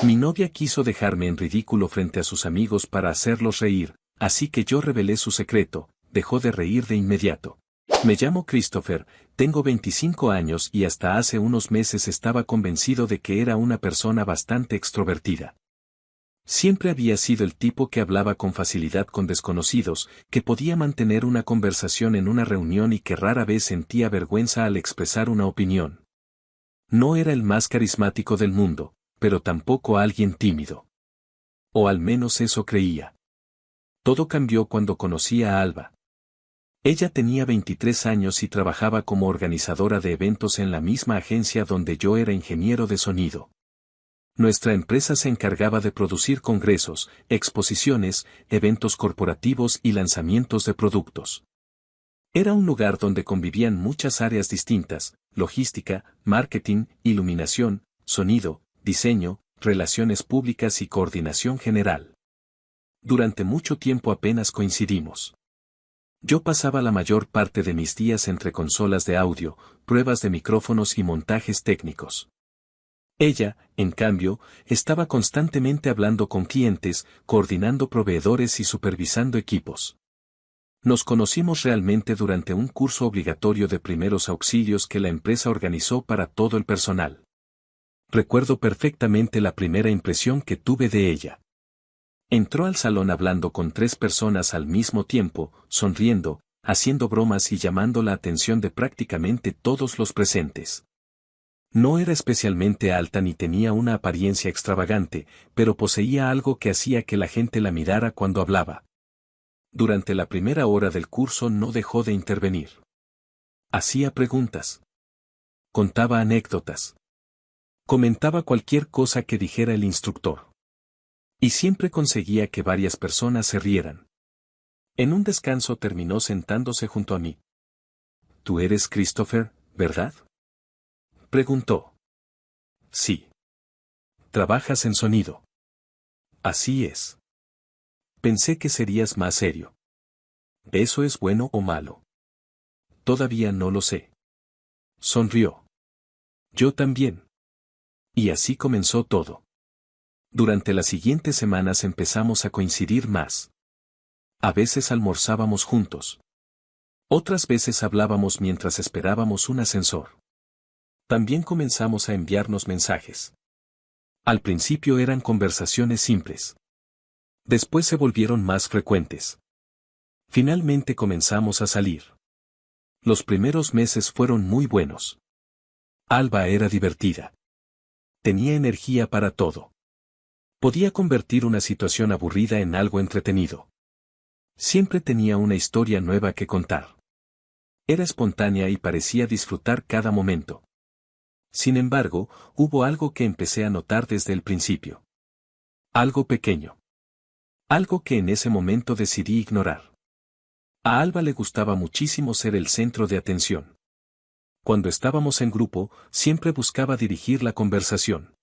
Mi novia quiso dejarme en ridículo frente a sus amigos para hacerlos reír, así que yo revelé su secreto, dejó de reír de inmediato. Me llamo Christopher, tengo 25 años y hasta hace unos meses estaba convencido de que era una persona bastante extrovertida. Siempre había sido el tipo que hablaba con facilidad con desconocidos, que podía mantener una conversación en una reunión y que rara vez sentía vergüenza al expresar una opinión. No era el más carismático del mundo, pero tampoco alguien tímido. O al menos eso creía. Todo cambió cuando conocí a Alba. Ella tenía 23 años y trabajaba como organizadora de eventos en la misma agencia donde yo era ingeniero de sonido. Nuestra empresa se encargaba de producir congresos, exposiciones, eventos corporativos y lanzamientos de productos. Era un lugar donde convivían muchas áreas distintas: logística, marketing, iluminación, sonido, diseño, relaciones públicas y coordinación general. Durante mucho tiempo apenas coincidimos. Yo pasaba la mayor parte de mis días entre consolas de audio, pruebas de micrófonos y montajes técnicos. Ella, en cambio, estaba constantemente hablando con clientes, coordinando proveedores y supervisando equipos. Nos conocimos realmente durante un curso obligatorio de primeros auxilios que la empresa organizó para todo el personal. Recuerdo perfectamente la primera impresión que tuve de ella. Entró al salón hablando con 3 personas al mismo tiempo, sonriendo, haciendo bromas y llamando la atención de prácticamente todos los presentes. No era especialmente alta ni tenía una apariencia extravagante, pero poseía algo que hacía que la gente la mirara cuando hablaba. Durante la primera hora del curso no dejó de intervenir. Hacía preguntas. Contaba anécdotas. Comentaba cualquier cosa que dijera el instructor. Y siempre conseguía que varias personas se rieran. En un descanso terminó sentándose junto a mí. «¿Tú eres Christopher, verdad?», preguntó. «Sí». «¿Trabajas en sonido?». «Así es». «Pensé que serías más serio». «¿Eso es bueno o malo?». «Todavía no lo sé». Sonrió. «Yo también». Y así comenzó todo. Durante las siguientes semanas empezamos a coincidir más. A veces almorzábamos juntos. Otras veces hablábamos mientras esperábamos un ascensor. También comenzamos a enviarnos mensajes. Al principio eran conversaciones simples. Después se volvieron más frecuentes. Finalmente comenzamos a salir. Los primeros meses fueron muy buenos. Alba era divertida. Tenía energía para todo. Podía convertir una situación aburrida en algo entretenido. Siempre tenía una historia nueva que contar. Era espontánea y parecía disfrutar cada momento. Sin embargo, hubo algo que empecé a notar desde el principio. Algo pequeño. Algo que en ese momento decidí ignorar. A Alba le gustaba muchísimo ser el centro de atención. Cuando estábamos en grupo, siempre buscaba dirigir la conversación.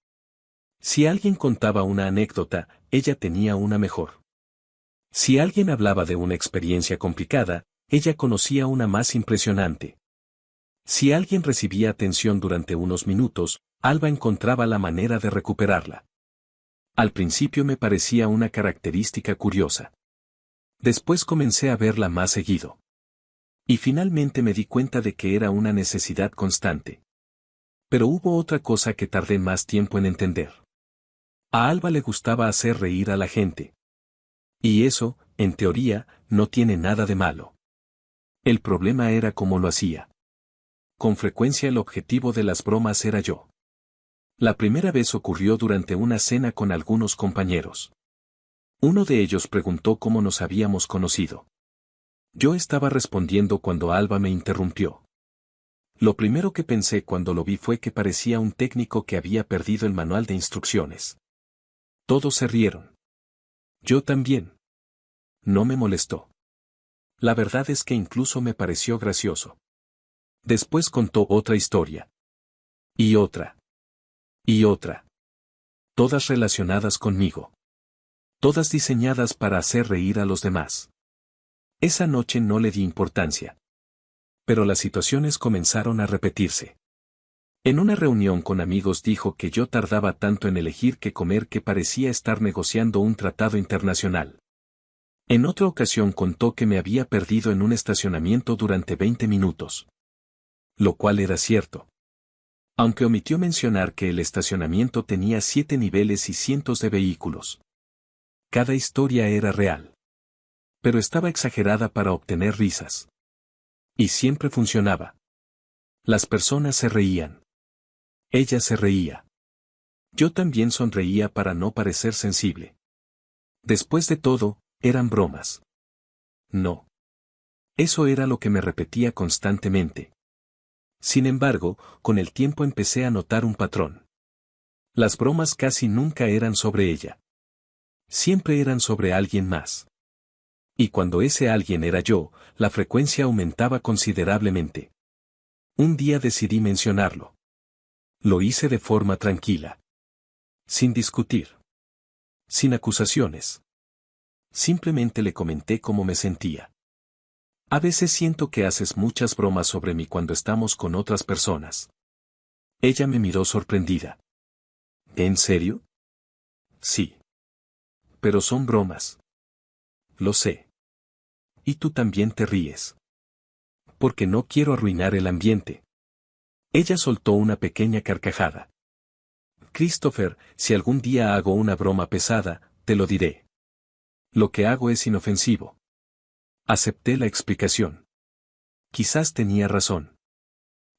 Si alguien contaba una anécdota, ella tenía una mejor. Si alguien hablaba de una experiencia complicada, ella conocía una más impresionante. Si alguien recibía atención durante unos minutos, Alba encontraba la manera de recuperarla. Al principio me parecía una característica curiosa. Después comencé a verla más seguido. Y finalmente me di cuenta de que era una necesidad constante. Pero hubo otra cosa que tardé más tiempo en entender. A Alba le gustaba hacer reír a la gente. Y eso, en teoría, no tiene nada de malo. El problema era cómo lo hacía. Con frecuencia el objetivo de las bromas era yo. La primera vez ocurrió durante una cena con algunos compañeros. Uno de ellos preguntó cómo nos habíamos conocido. Yo estaba respondiendo cuando Alba me interrumpió. Lo primero que pensé cuando lo vi fue que parecía un técnico que había perdido el manual de instrucciones. Todos se rieron. Yo también. No me molestó. La verdad es que incluso me pareció gracioso. Después contó otra historia. Y otra. Y otra. Todas relacionadas conmigo. Todas diseñadas para hacer reír a los demás. Esa noche no le di importancia. Pero las situaciones comenzaron a repetirse. En una reunión con amigos dijo que yo tardaba tanto en elegir qué comer que parecía estar negociando un tratado internacional. En otra ocasión contó que me había perdido en un estacionamiento durante 20 minutos. Lo cual era cierto. Aunque omitió mencionar que el estacionamiento tenía 7 niveles y cientos de vehículos. Cada historia era real. Pero estaba exagerada para obtener risas. Y siempre funcionaba. Las personas se reían. Ella se reía. Yo también sonreía para no parecer sensible. Después de todo, eran bromas. No. Eso era lo que me repetía constantemente. Sin embargo, con el tiempo empecé a notar un patrón. Las bromas casi nunca eran sobre ella. Siempre eran sobre alguien más. Y cuando ese alguien era yo, la frecuencia aumentaba considerablemente. Un día decidí mencionarlo. Lo hice de forma tranquila. Sin discutir. Sin acusaciones. Simplemente le comenté cómo me sentía. A veces siento que haces muchas bromas sobre mí cuando estamos con otras personas. Ella me miró sorprendida. ¿En serio? Sí. Pero son bromas. Lo sé. Y tú también te ríes. Porque no quiero arruinar el ambiente. Ella soltó una pequeña carcajada. Christopher, si algún día hago una broma pesada, te lo diré. Lo que hago es inofensivo. Acepté la explicación. Quizás tenía razón.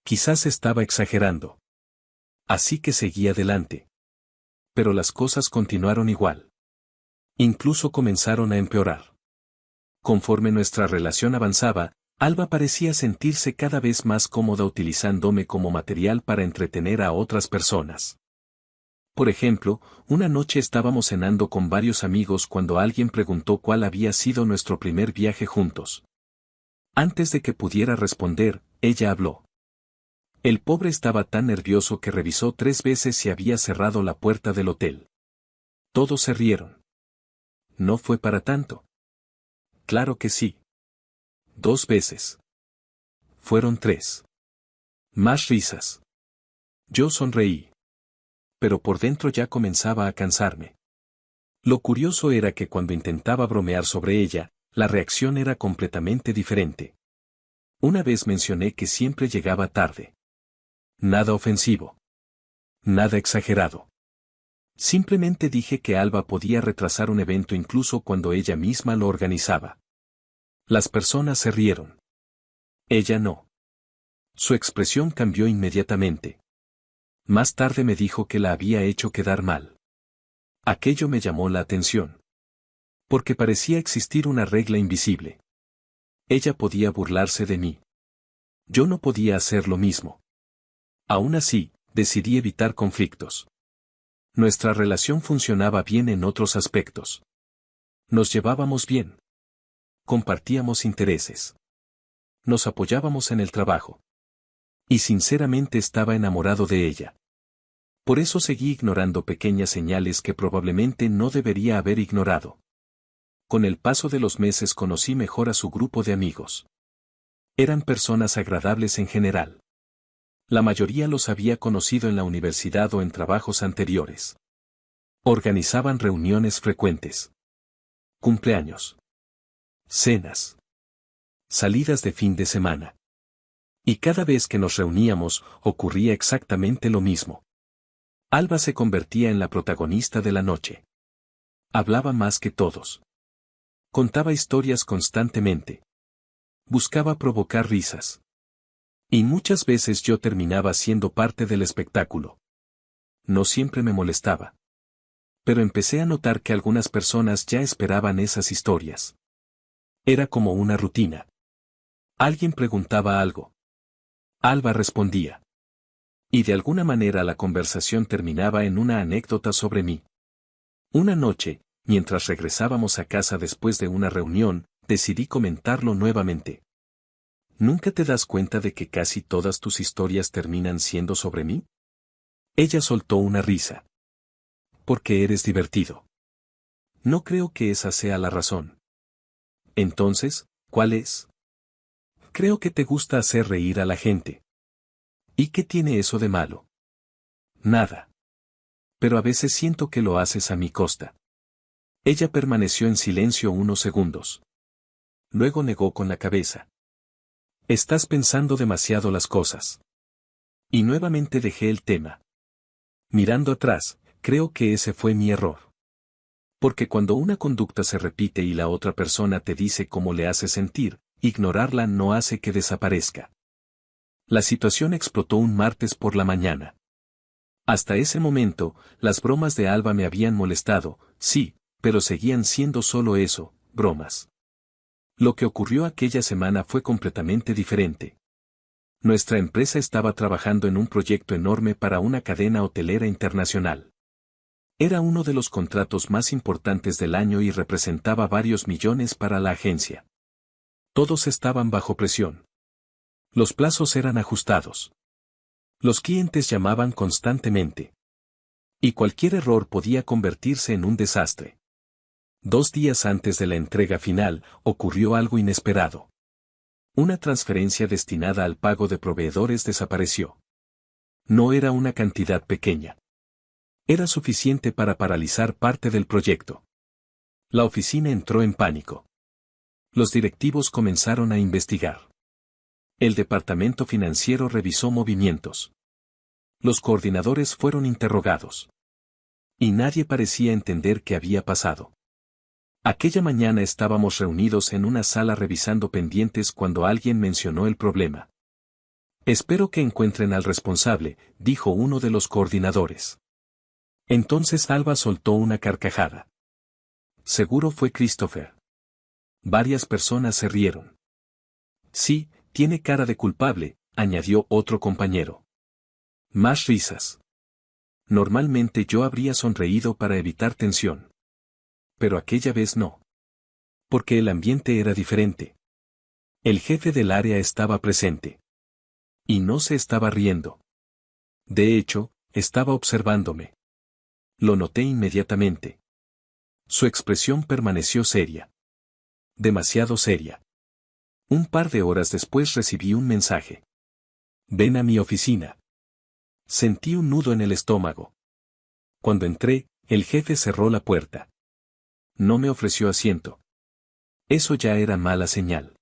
Quizás estaba exagerando. Así que seguí adelante. Pero las cosas continuaron igual. Incluso comenzaron a empeorar. Conforme nuestra relación avanzaba, Alba parecía sentirse cada vez más cómoda utilizándome como material para entretener a otras personas. Por ejemplo, una noche estábamos cenando con varios amigos cuando alguien preguntó cuál había sido nuestro primer viaje juntos. Antes de que pudiera responder, ella habló. El pobre estaba tan nervioso que revisó 3 veces si había cerrado la puerta del hotel. Todos se rieron. ¿No fue para tanto? Claro que sí. 2 veces. Fueron 3. Más risas. Yo sonreí. Pero por dentro ya comenzaba a cansarme. Lo curioso era que cuando intentaba bromear sobre ella, la reacción era completamente diferente. Una vez mencioné que siempre llegaba tarde. Nada ofensivo. Nada exagerado. Simplemente dije que Alba podía retrasar un evento incluso cuando ella misma lo organizaba. Las personas se rieron. Ella no. Su expresión cambió inmediatamente. Más tarde me dijo que la había hecho quedar mal. Aquello me llamó la atención. Porque parecía existir una regla invisible. Ella podía burlarse de mí. Yo no podía hacer lo mismo. Aún así, decidí evitar conflictos. Nuestra relación funcionaba bien en otros aspectos. Nos llevábamos bien. Compartíamos intereses. Nos apoyábamos en el trabajo. Y sinceramente estaba enamorado de ella. Por eso seguí ignorando pequeñas señales que probablemente no debería haber ignorado. Con el paso de los meses conocí mejor a su grupo de amigos. Eran personas agradables en general. La mayoría los había conocido en la universidad o en trabajos anteriores. Organizaban reuniones frecuentes. Cumpleaños. Cenas. Salidas de fin de semana. Y cada vez que nos reuníamos, ocurría exactamente lo mismo. Alba se convertía en la protagonista de la noche. Hablaba más que todos. Contaba historias constantemente. Buscaba provocar risas. Y muchas veces yo terminaba siendo parte del espectáculo. No siempre me molestaba. Pero empecé a notar que algunas personas ya esperaban esas historias. Era como una rutina. Alguien preguntaba algo. Alba respondía. Y de alguna manera la conversación terminaba en una anécdota sobre mí. Una noche, mientras regresábamos a casa después de una reunión, decidí comentarlo nuevamente. ¿Nunca te das cuenta de que casi todas tus historias terminan siendo sobre mí? Ella soltó una risa. Porque eres divertido. No creo que esa sea la razón. Entonces, ¿cuál es? Creo que te gusta hacer reír a la gente. ¿Y qué tiene eso de malo? Nada. Pero a veces siento que lo haces a mi costa. Ella permaneció en silencio unos segundos. Luego negó con la cabeza. Estás pensando demasiado las cosas. Y nuevamente dejé el tema. Mirando atrás, creo que ese fue mi error. Porque cuando una conducta se repite y la otra persona te dice cómo le hace sentir, ignorarla no hace que desaparezca. La situación explotó un martes por la mañana. Hasta ese momento, las bromas de Alba me habían molestado, sí, pero seguían siendo solo eso, bromas. Lo que ocurrió aquella semana fue completamente diferente. Nuestra empresa estaba trabajando en un proyecto enorme para una cadena hotelera internacional. Era uno de los contratos más importantes del año y representaba varios millones para la agencia. Todos estaban bajo presión. Los plazos eran ajustados. Los clientes llamaban constantemente. Y cualquier error podía convertirse en un desastre. 2 días antes de la entrega final, ocurrió algo inesperado. Una transferencia destinada al pago de proveedores desapareció. No era una cantidad pequeña. Era suficiente para paralizar parte del proyecto. La oficina entró en pánico. Los directivos comenzaron a investigar. El departamento financiero revisó movimientos. Los coordinadores fueron interrogados. Y nadie parecía entender qué había pasado. Aquella mañana estábamos reunidos en una sala revisando pendientes cuando alguien mencionó el problema. Espero que encuentren al responsable, dijo uno de los coordinadores. Entonces Alba soltó una carcajada. Seguro fue Christopher. Varias personas se rieron. Sí, tiene cara de culpable, añadió otro compañero. Más risas. Normalmente yo habría sonreído para evitar tensión. Pero aquella vez no. Porque el ambiente era diferente. El jefe del área estaba presente. Y no se estaba riendo. De hecho, estaba observándome. Lo noté inmediatamente. Su expresión permaneció seria. Demasiado seria. Un par de horas después recibí un mensaje. Ven a mi oficina. Sentí un nudo en el estómago. Cuando entré, el jefe cerró la puerta. No me ofreció asiento. Eso ya era mala señal.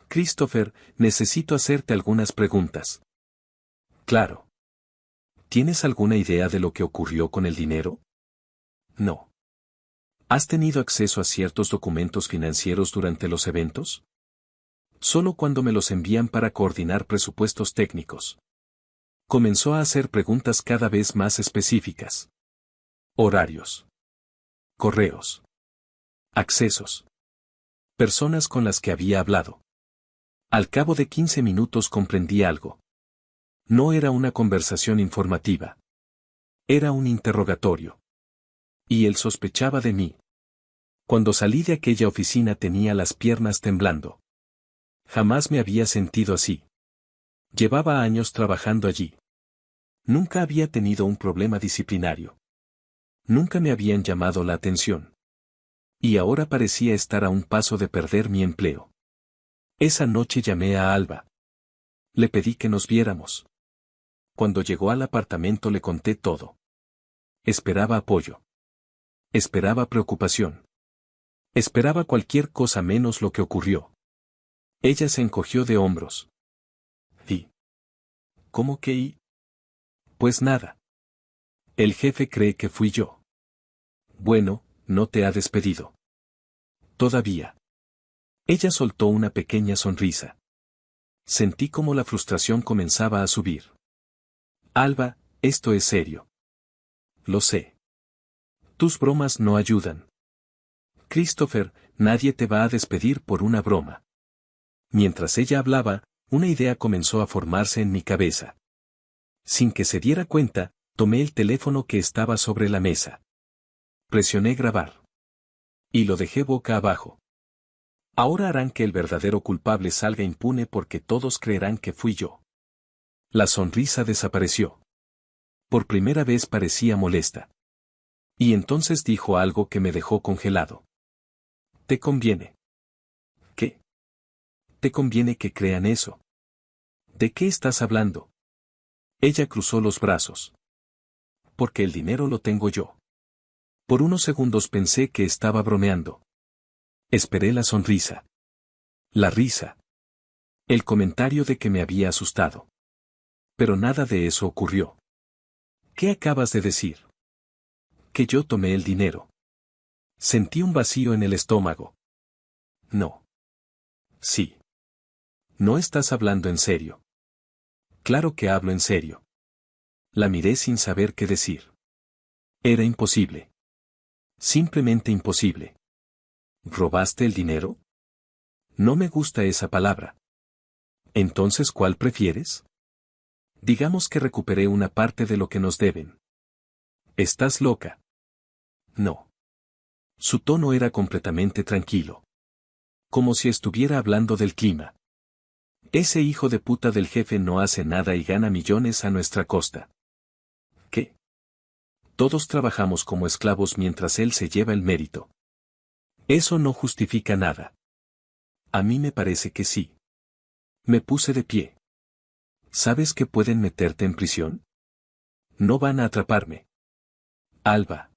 Christopher, necesito hacerte algunas preguntas. Claro. ¿Tienes alguna idea de lo que ocurrió con el dinero? No. ¿Has tenido acceso a ciertos documentos financieros durante los eventos? Solo cuando me los envían para coordinar presupuestos técnicos. Comenzó a hacer preguntas cada vez más específicas. Horarios. Correos. Accesos. Personas con las que había hablado. Al cabo de 15 minutos comprendí algo. No era una conversación informativa. Era un interrogatorio. Y él sospechaba de mí. Cuando salí de aquella oficina tenía las piernas temblando. Jamás me había sentido así. Llevaba años trabajando allí. Nunca había tenido un problema disciplinario. Nunca me habían llamado la atención. Y ahora parecía estar a un paso de perder mi empleo. Esa noche llamé a Alba. Le pedí que nos viéramos. Cuando llegó al apartamento le conté todo. Esperaba apoyo. Esperaba preocupación. Esperaba cualquier cosa menos lo que ocurrió. Ella se encogió de hombros. ¿Y? ¿Cómo que y? Pues nada. El jefe cree que fui yo. Bueno, no te ha despedido. Todavía. Ella soltó una pequeña sonrisa. Sentí como la frustración comenzaba a subir. Alba, esto es serio. Lo sé. Tus bromas no ayudan. Christopher, nadie te va a despedir por una broma. Mientras ella hablaba, una idea comenzó a formarse en mi cabeza. Sin que se diera cuenta, tomé el teléfono que estaba sobre la mesa. Presioné grabar. Y lo dejé boca abajo. Ahora harán que el verdadero culpable salga impune porque todos creerán que fui yo. La sonrisa desapareció. Por primera vez parecía molesta. Y entonces dijo algo que me dejó congelado. ¿Te conviene? ¿Qué? ¿Te conviene que crean eso? ¿De qué estás hablando? Ella cruzó los brazos. Porque el dinero lo tengo yo. Por unos segundos pensé que estaba bromeando. Esperé la sonrisa. La risa. El comentario de que me había asustado. Pero nada de eso ocurrió. ¿Qué acabas de decir? Que yo tomé el dinero. Sentí un vacío en el estómago. No. Sí. No estás hablando en serio. Claro que hablo en serio. La miré sin saber qué decir. Era imposible. Simplemente imposible. ¿Robaste el dinero? No me gusta esa palabra. Entonces, ¿cuál prefieres? Digamos que recuperé una parte de lo que nos deben. ¿Estás loca? No. Su tono era completamente tranquilo. Como si estuviera hablando del clima. Ese hijo de puta del jefe no hace nada y gana millones a nuestra costa. ¿Qué? Todos trabajamos como esclavos mientras él se lleva el mérito. Eso no justifica nada. A mí me parece que sí. Me puse de pie. ¿Sabes que pueden meterte en prisión? No van a atraparme. Alba.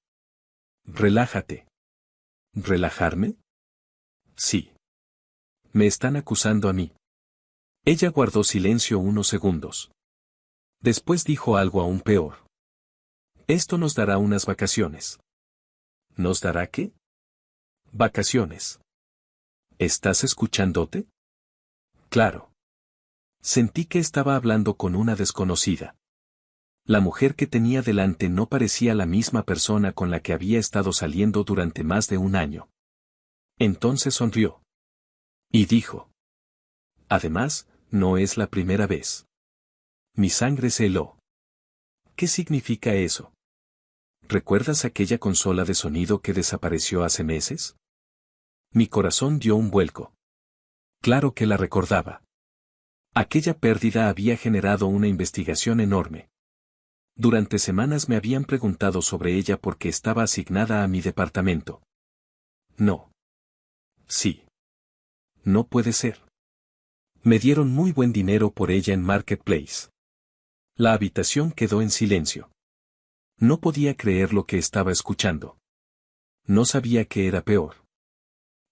Relájate. ¿Relajarme? Sí. Me están acusando a mí. Ella guardó silencio unos segundos. Después dijo algo aún peor. Esto nos dará unas vacaciones. ¿Nos dará qué? Vacaciones. ¿Estás escuchándote? Claro. Sentí que estaba hablando con una desconocida. La mujer que tenía delante no parecía la misma persona con la que había estado saliendo durante más de un año. Entonces sonrió. Y dijo. Además, no es la primera vez. Mi sangre se heló. ¿Qué significa eso? ¿Recuerdas aquella consola de sonido que desapareció hace meses? Mi corazón dio un vuelco. Claro que la recordaba. Aquella pérdida había generado una investigación enorme. Durante semanas me habían preguntado sobre ella porque estaba asignada a mi departamento. No. Sí. No puede ser. Me dieron muy buen dinero por ella en Marketplace. La habitación quedó en silencio. No podía creer lo que estaba escuchando. No sabía qué era peor.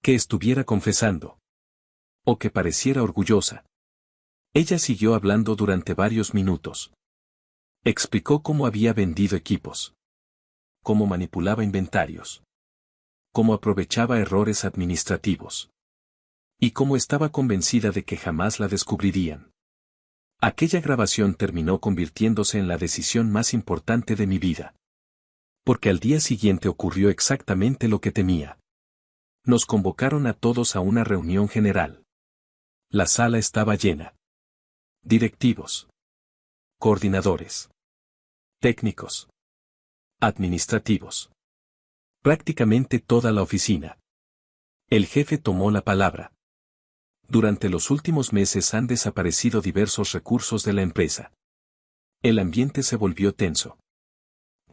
Que estuviera confesando. O que pareciera orgullosa. Ella siguió hablando durante varios minutos. Explicó cómo había vendido equipos. Cómo manipulaba inventarios. Cómo aprovechaba errores administrativos. Y cómo estaba convencida de que jamás la descubrirían. Aquella grabación terminó convirtiéndose en la decisión más importante de mi vida. Porque al día siguiente ocurrió exactamente lo que temía. Nos convocaron a todos a una reunión general. La sala estaba llena. Directivos. Coordinadores. Técnicos. Administrativos. Prácticamente toda la oficina. El jefe tomó la palabra. Durante los últimos meses han desaparecido diversos recursos de la empresa. El ambiente se volvió tenso.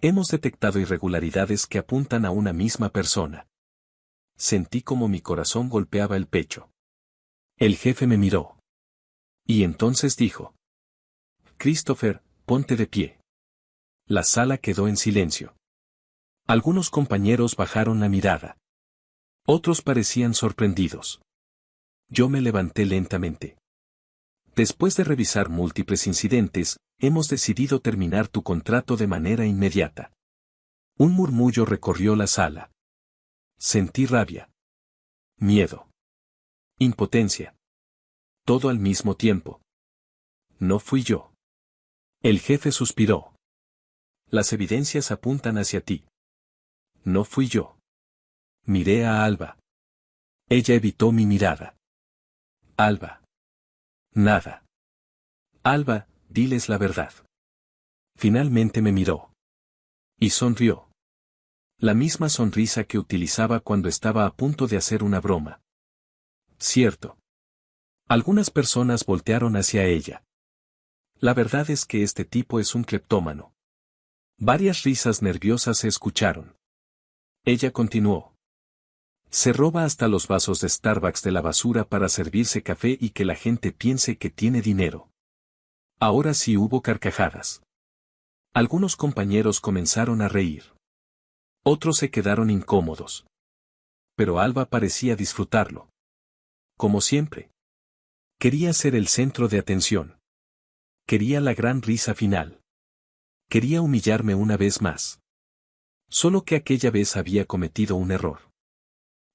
Hemos detectado irregularidades que apuntan a una misma persona. Sentí como mi corazón golpeaba el pecho. El jefe me miró. Y entonces dijo. Christopher, ponte de pie. La sala quedó en silencio. Algunos compañeros bajaron la mirada. Otros parecían sorprendidos. Yo me levanté lentamente. Después de revisar múltiples incidentes, hemos decidido terminar tu contrato de manera inmediata. Un murmullo recorrió la sala. Sentí rabia. Miedo. Impotencia. Todo al mismo tiempo. No fui yo. El jefe suspiró. Las evidencias apuntan hacia ti. No fui yo. Miré a Alba. Ella evitó mi mirada. Alba. Nada. Alba, diles la verdad. Finalmente me miró. Y sonrió. La misma sonrisa que utilizaba cuando estaba a punto de hacer una broma. Cierto. Algunas personas voltearon hacia ella. La verdad es que este tipo es un cleptómano. Varias risas nerviosas se escucharon. Ella continuó. Se roba hasta los vasos de Starbucks de la basura para servirse café y que la gente piense que tiene dinero. Ahora sí hubo carcajadas. Algunos compañeros comenzaron a reír. Otros se quedaron incómodos. Pero Alba parecía disfrutarlo. Como siempre. Quería ser el centro de atención. Quería la gran risa final. Quería humillarme una vez más. Solo que aquella vez había cometido un error.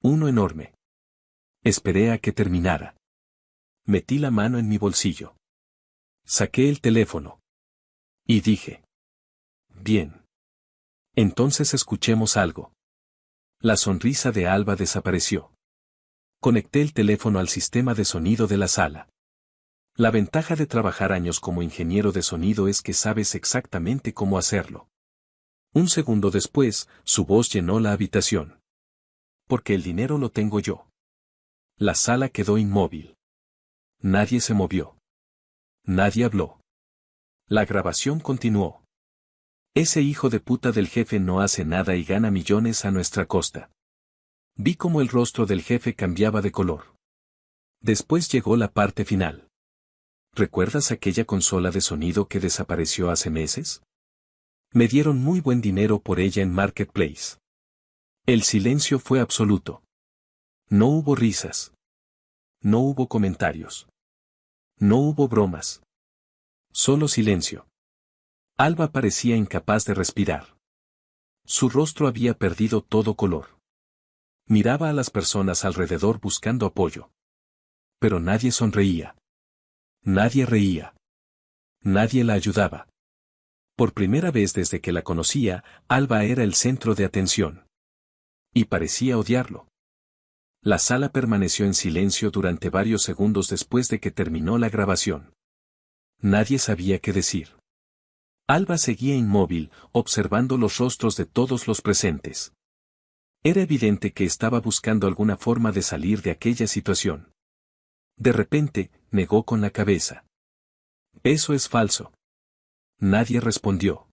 Uno enorme. Esperé a que terminara. Metí la mano en mi bolsillo. Saqué el teléfono. Y dije. Bien. Entonces escuchemos algo. La sonrisa de Alba desapareció. Conecté el teléfono al sistema de sonido de la sala. La ventaja de trabajar años como ingeniero de sonido es que sabes exactamente cómo hacerlo. Un segundo después, su voz llenó la habitación. Porque el dinero lo tengo yo. La sala quedó inmóvil. Nadie se movió. Nadie habló. La grabación continuó. Ese hijo de puta del jefe no hace nada y gana millones a nuestra costa. Vi cómo el rostro del jefe cambiaba de color. Después llegó la parte final. ¿Recuerdas aquella consola de sonido que desapareció hace meses? Me dieron muy buen dinero por ella en Marketplace. El silencio fue absoluto. No hubo risas. No hubo comentarios. No hubo bromas. Solo silencio. Alba parecía incapaz de respirar. Su rostro había perdido todo color. Miraba a las personas alrededor buscando apoyo. Pero nadie sonreía. Nadie reía. Nadie la ayudaba. Por primera vez desde que la conocía, Alba era el centro de atención. Y parecía odiarlo. La sala permaneció en silencio durante varios segundos después de que terminó la grabación. Nadie sabía qué decir. Alba seguía inmóvil, observando los rostros de todos los presentes. Era evidente que estaba buscando alguna forma de salir de aquella situación. De repente, negó con la cabeza. Eso es falso. Nadie respondió.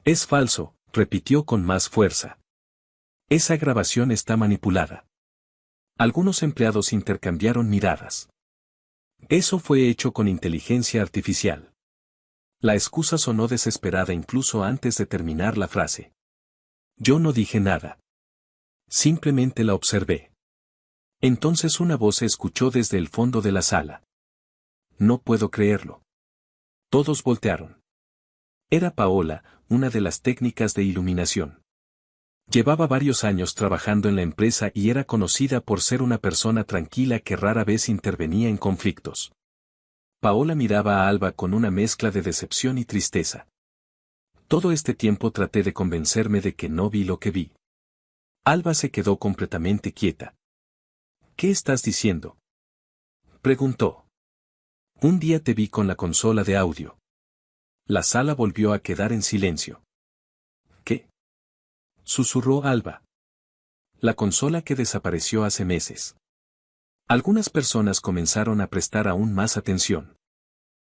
Es falso, repitió con más fuerza. Esa grabación está manipulada. Algunos empleados intercambiaron miradas. Eso fue hecho con inteligencia artificial. La excusa sonó desesperada incluso antes de terminar la frase. Yo no dije nada. Simplemente la observé. Entonces una voz se escuchó desde el fondo de la sala. No puedo creerlo. Todos voltearon. Era Paola, una de las técnicas de iluminación. Llevaba varios años trabajando en la empresa y era conocida por ser una persona tranquila que rara vez intervenía en conflictos. Paola miraba a Alba con una mezcla de decepción y tristeza. Todo este tiempo traté de convencerme de que no vi lo que vi. Alba se quedó completamente quieta. ¿Qué estás diciendo?, preguntó. Un día te vi con la consola de audio. La sala volvió a quedar en silencio. ¿Qué?, susurró Alba. La consola que desapareció hace meses. Algunas personas comenzaron a prestar aún más atención.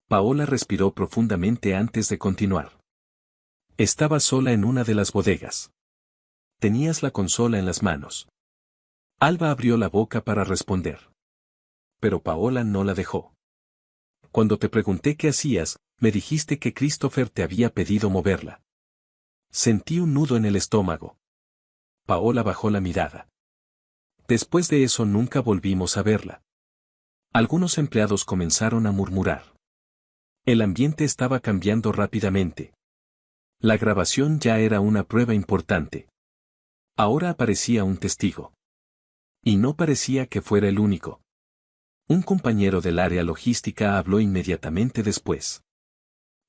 Paola respiró profundamente antes de continuar. Estaba sola en una de las bodegas. Tenías la consola en las manos. Alba abrió la boca para responder. Pero Paola no la dejó. Cuando te pregunté qué hacías, me dijiste que Christopher te había pedido moverla. Sentí un nudo en el estómago. Paola bajó la mirada. Después de eso nunca volvimos a verla. Algunos empleados comenzaron a murmurar. El ambiente estaba cambiando rápidamente. La grabación ya era una prueba importante. Ahora aparecía un testigo. Y no parecía que fuera el único. Un compañero del área logística habló inmediatamente después.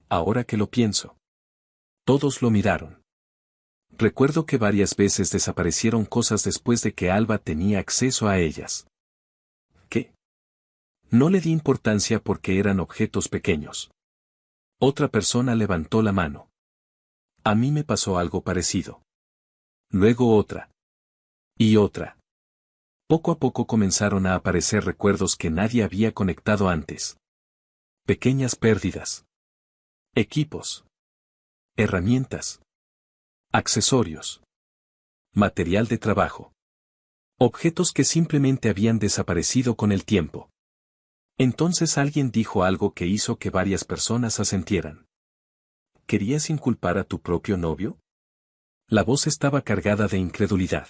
Ahora que lo pienso. Todos lo miraron. Recuerdo que varias veces desaparecieron cosas después de que Alba tenía acceso a ellas. ¿Qué? No le di importancia porque eran objetos pequeños. Otra persona levantó la mano. A mí me pasó algo parecido. Luego otra. Y otra. Poco a poco comenzaron a aparecer recuerdos que nadie había conectado antes. Pequeñas pérdidas. Equipos. Herramientas. Accesorios. Material de trabajo. Objetos que simplemente habían desaparecido con el tiempo. Entonces alguien dijo algo que hizo que varias personas asentieran. ¿Querías inculpar a tu propio novio? La voz estaba cargada de incredulidad.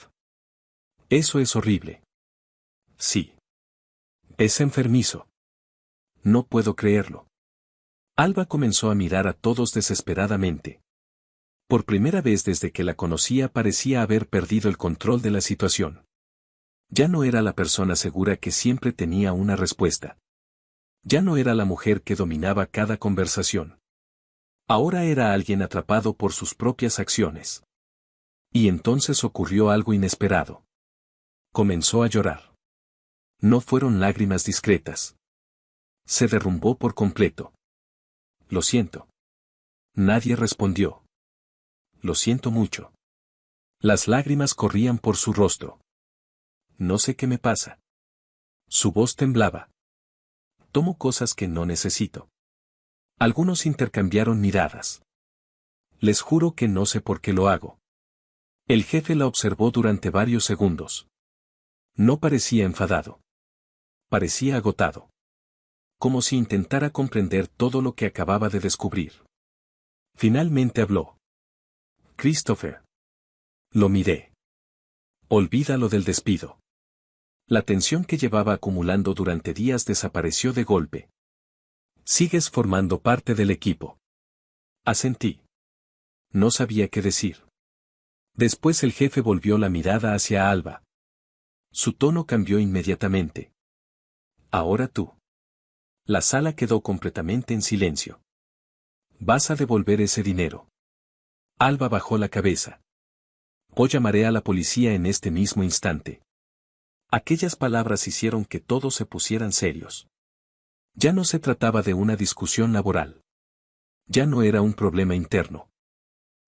Eso es horrible. Sí. Es enfermizo. No puedo creerlo. Alba comenzó a mirar a todos desesperadamente. Por primera vez desde que la conocía parecía haber perdido el control de la situación. Ya no era la persona segura que siempre tenía una respuesta. Ya no era la mujer que dominaba cada conversación. Ahora era alguien atrapado por sus propias acciones. Y entonces ocurrió algo inesperado. Comenzó a llorar. No fueron lágrimas discretas. Se derrumbó por completo. Lo siento. Nadie respondió. Lo siento mucho. Las lágrimas corrían por su rostro. No sé qué me pasa. Su voz temblaba. Tomo cosas que no necesito. Algunos intercambiaron miradas. Les juro que no sé por qué lo hago. El jefe la observó durante varios segundos. No parecía enfadado. Parecía agotado. Como si intentara comprender todo lo que acababa de descubrir. Finalmente habló. Christopher. Lo miré. Olvida lo del despido. La tensión que llevaba acumulando durante días desapareció de golpe. Sigues formando parte del equipo. Asentí. No sabía qué decir. Después el jefe volvió la mirada hacia Alba. Su tono cambió inmediatamente. Ahora tú. La sala quedó completamente en silencio. Vas a devolver ese dinero. Alba bajó la cabeza. O llamaré a la policía en este mismo instante. Aquellas palabras hicieron que todos se pusieran serios. Ya no se trataba de una discusión laboral. Ya no era un problema interno.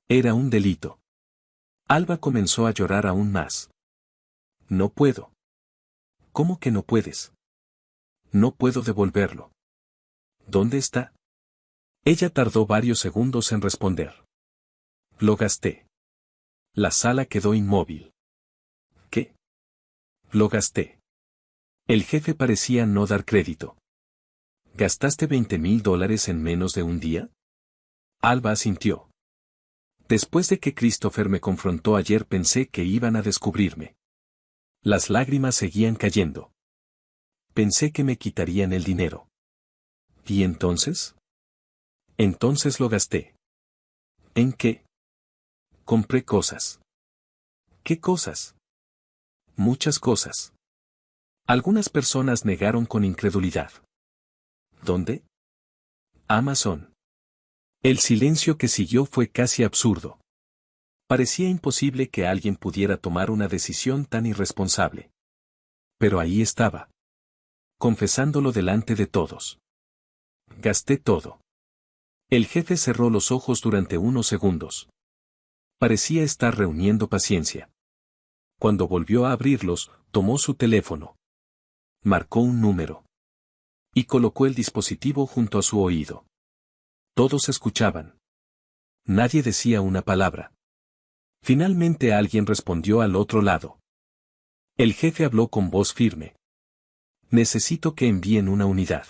Era un delito. Alba comenzó a llorar aún más. No puedo. ¿Cómo que no puedes? No puedo devolverlo. ¿Dónde está? Ella tardó varios segundos en responder. Lo gasté. La sala quedó inmóvil. ¿Qué? Lo gasté. El jefe parecía no dar crédito. ¿Gastaste $20,000 en menos de un día? Alba asintió. Después de que Christopher me confrontó ayer pensé que iban a descubrirme. Las lágrimas seguían cayendo. Pensé que me quitarían el dinero. ¿Y entonces? Entonces lo gasté. ¿En qué? Compré cosas. ¿Qué cosas? Muchas cosas. Algunas personas negaron con incredulidad. ¿Dónde? Amazon. El silencio que siguió fue casi absurdo. Parecía imposible que alguien pudiera tomar una decisión tan irresponsable. Pero ahí estaba. Confesándolo delante de todos. Gasté todo. El jefe cerró los ojos durante unos segundos. Parecía estar reuniendo paciencia. Cuando volvió a abrirlos, tomó su teléfono. Marcó un número. Y colocó el dispositivo junto a su oído. Todos escuchaban. Nadie decía una palabra. Finalmente alguien respondió al otro lado. El jefe habló con voz firme. Necesito que envíen una unidad.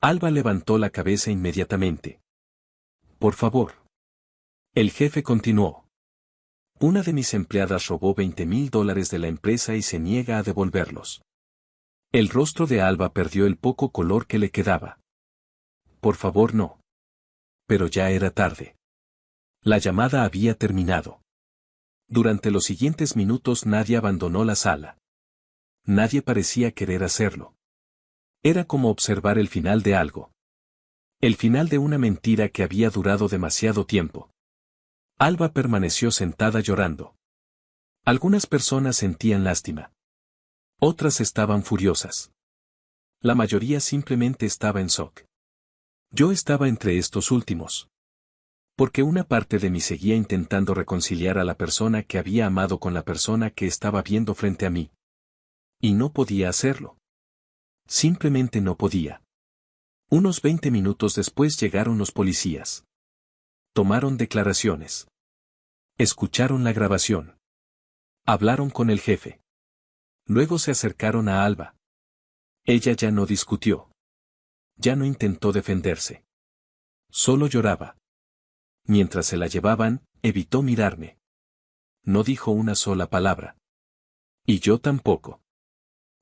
Alba levantó la cabeza inmediatamente. Por favor. El jefe continuó. Una de mis empleadas robó $20,000 de la empresa y se niega a devolverlos. El rostro de Alba perdió el poco color que le quedaba. Por favor no. Pero ya era tarde. La llamada había terminado. Durante los siguientes minutos nadie abandonó la sala. Nadie parecía querer hacerlo. Era como observar el final de algo. El final de una mentira que había durado demasiado tiempo. Alba permaneció sentada llorando. Algunas personas sentían lástima. Otras estaban furiosas. La mayoría simplemente estaba en shock. Yo estaba entre estos últimos. Porque una parte de mí seguía intentando reconciliar a la persona que había amado con la persona que estaba viendo frente a mí. Y no podía hacerlo. Simplemente no podía. Unos 20 minutos después llegaron los policías. Tomaron declaraciones. Escucharon la grabación. Hablaron con el jefe. Luego se acercaron a Alba. Ella ya no discutió. Ya no intentó defenderse. Solo lloraba. Mientras se la llevaban, evitó mirarme. No dijo una sola palabra. Y yo tampoco.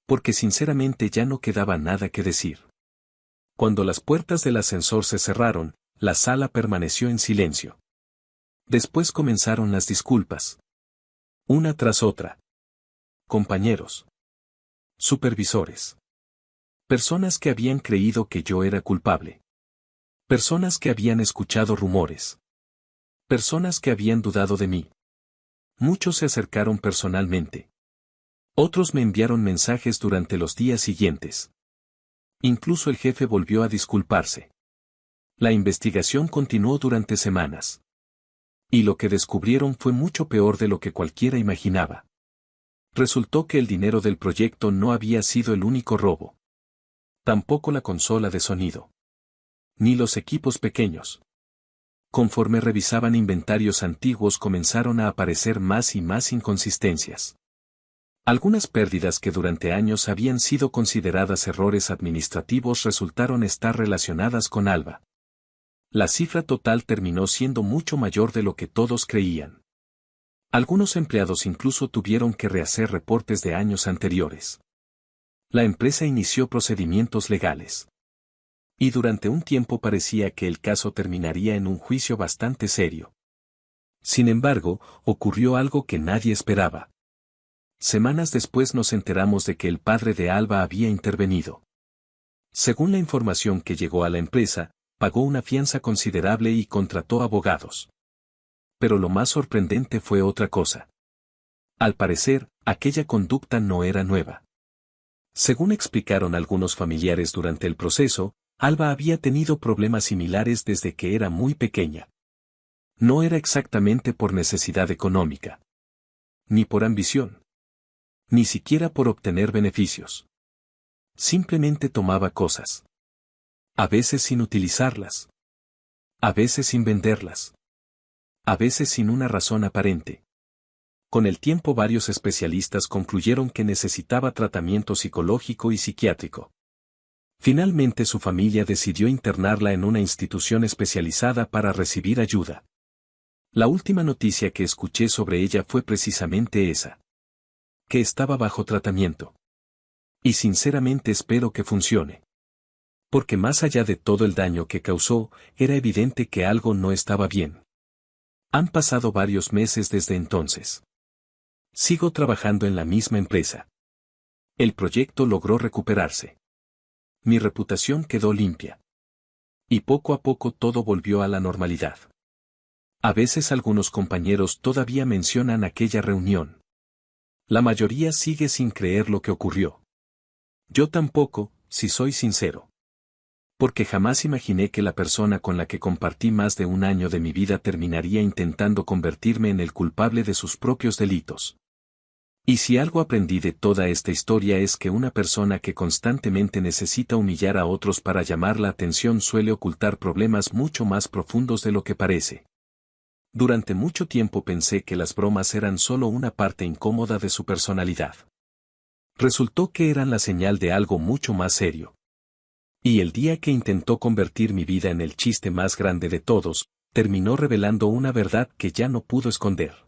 Porque sinceramente ya no quedaba nada que decir. Cuando las puertas del ascensor se cerraron, la sala permaneció en silencio. Después comenzaron las disculpas. Una tras otra. Compañeros. Supervisores. Personas que habían creído que yo era culpable. Personas que habían escuchado rumores. Personas que habían dudado de mí. Muchos se acercaron personalmente. Otros me enviaron mensajes durante los días siguientes. Incluso el jefe volvió a disculparse. La investigación continuó durante semanas. Y lo que descubrieron fue mucho peor de lo que cualquiera imaginaba. Resultó que el dinero del proyecto no había sido el único robo. Tampoco la consola de sonido. Ni los equipos pequeños. Conforme revisaban inventarios antiguos comenzaron a aparecer más y más inconsistencias. Algunas pérdidas que durante años habían sido consideradas errores administrativos resultaron estar relacionadas con Alba. La cifra total terminó siendo mucho mayor de lo que todos creían. Algunos empleados incluso tuvieron que rehacer reportes de años anteriores. La empresa inició procedimientos legales. Y durante un tiempo parecía que el caso terminaría en un juicio bastante serio. Sin embargo, ocurrió algo que nadie esperaba. Semanas después nos enteramos de que el padre de Alba había intervenido. Según la información que llegó a la empresa, pagó una fianza considerable y contrató abogados. Pero lo más sorprendente fue otra cosa. Al parecer, aquella conducta no era nueva. Según explicaron algunos familiares durante el proceso, Alba había tenido problemas similares desde que era muy pequeña. No era exactamente por necesidad económica. Ni por ambición. Ni siquiera por obtener beneficios. Simplemente tomaba cosas. A veces sin utilizarlas. A veces sin venderlas. A veces sin una razón aparente. Con el tiempo varios especialistas concluyeron que necesitaba tratamiento psicológico y psiquiátrico. Finalmente su familia decidió internarla en una institución especializada para recibir ayuda. La última noticia que escuché sobre ella fue precisamente esa. Que estaba bajo tratamiento. Y sinceramente espero que funcione. Porque más allá de todo el daño que causó, era evidente que algo no estaba bien. Han pasado varios meses desde entonces. Sigo trabajando en la misma empresa. El proyecto logró recuperarse. Mi reputación quedó limpia. Y poco a poco todo volvió a la normalidad. A veces algunos compañeros todavía mencionan aquella reunión. La mayoría sigue sin creer lo que ocurrió. Yo tampoco, si soy sincero. Porque jamás imaginé que la persona con la que compartí más de un año de mi vida terminaría intentando convertirme en el culpable de sus propios delitos. Y si algo aprendí de toda esta historia es que una persona que constantemente necesita humillar a otros para llamar la atención suele ocultar problemas mucho más profundos de lo que parece. Durante mucho tiempo pensé que las bromas eran solo una parte incómoda de su personalidad. Resultó que eran la señal de algo mucho más serio. Y el día que intentó convertir mi vida en el chiste más grande de todos, terminó revelando una verdad que ya no pudo esconder.